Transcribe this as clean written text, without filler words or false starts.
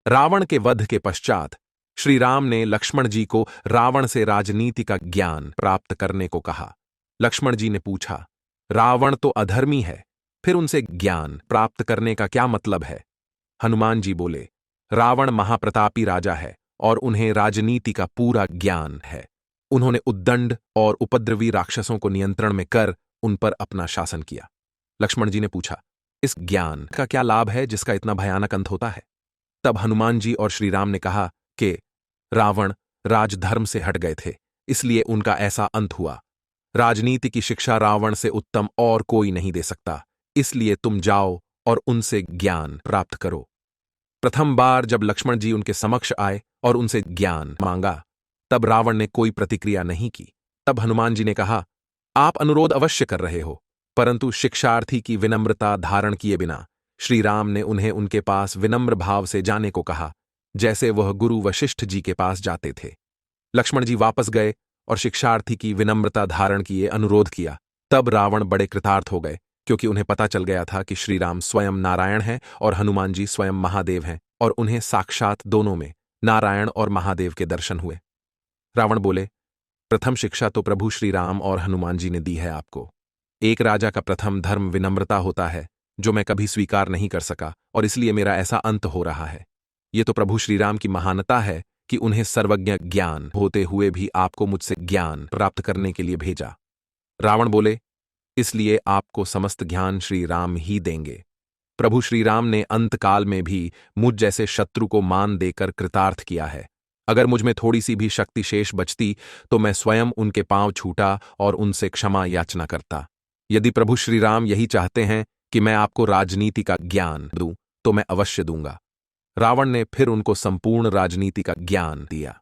रावण के वध के पश्चात श्री राम ने लक्ष्मण जी को रावण से राजनीति का ज्ञान प्राप्त करने को कहा। लक्ष्मण जी ने पूछा, रावण तो अधर्मी है, फिर उनसे ज्ञान प्राप्त करने का क्या मतलब है? हनुमान जी बोले, रावण महाप्रतापी राजा है और उन्हें राजनीति का पूरा ज्ञान है। उन्होंने उद्दंड और उपद्रवी राक्षसों को नियंत्रण में कर उन पर अपना शासन किया। लक्ष्मण जी ने पूछा, इस ज्ञान का क्या लाभ है जिसका इतना भयानक अंत होता है? तब हनुमान जी और श्री राम ने कहा कि रावण राजधर्म से हट गए थे, इसलिए उनका ऐसा अंत हुआ। राजनीति की शिक्षा रावण से उत्तम और कोई नहीं दे सकता, इसलिए तुम जाओ और उनसे ज्ञान प्राप्त करो। प्रथम बार जब लक्ष्मण जी उनके समक्ष आए और उनसे ज्ञान मांगा, तब रावण ने कोई प्रतिक्रिया नहीं की। तब हनुमान जी ने कहा, आप अनुरोध अवश्य कर रहे हो, परंतु शिक्षार्थी की विनम्रता धारण किए बिना श्री राम ने उन्हें उनके पास विनम्र भाव से जाने को कहा, जैसे वह गुरु वशिष्ठ जी के पास जाते थे। लक्ष्मण जी वापस गए और शिक्षार्थी की विनम्रता धारण किए अनुरोध किया। तब रावण बड़े कृतार्थ हो गए, क्योंकि उन्हें पता चल गया था कि श्री राम स्वयं नारायण हैं और हनुमान जी स्वयं महादेव हैं, और उन्हें साक्षात दोनों में नारायण और महादेव के दर्शन हुए। रावण बोले, प्रथम शिक्षा तो प्रभु श्री राम और हनुमान जी ने दी है आपको। एक राजा का प्रथम धर्म विनम्रता होता है, जो मैं कभी स्वीकार नहीं कर सका, और इसलिए मेरा ऐसा अंत हो रहा है। ये तो प्रभु श्री राम की महानता है कि उन्हें सर्वज्ञ ज्ञान होते हुए भी आपको मुझसे ज्ञान प्राप्त करने के लिए भेजा। रावण बोले, इसलिए आपको समस्त ज्ञान श्री राम ही देंगे। प्रभु श्री राम ने अंतकाल में भी मुझ जैसे शत्रु को मान देकर कृतार्थ किया है। अगर मुझ में थोड़ी सी भी शक्ति शेष बचती तो मैं स्वयं उनके पांव छूटा और उनसे क्षमा याचना करता। यदि प्रभु श्री राम यही चाहते हैं कि मैं आपको राजनीति का ज्ञान दूं, तो मैं अवश्य दूंगा। रावण ने फिर उनको संपूर्ण राजनीति का ज्ञान दिया।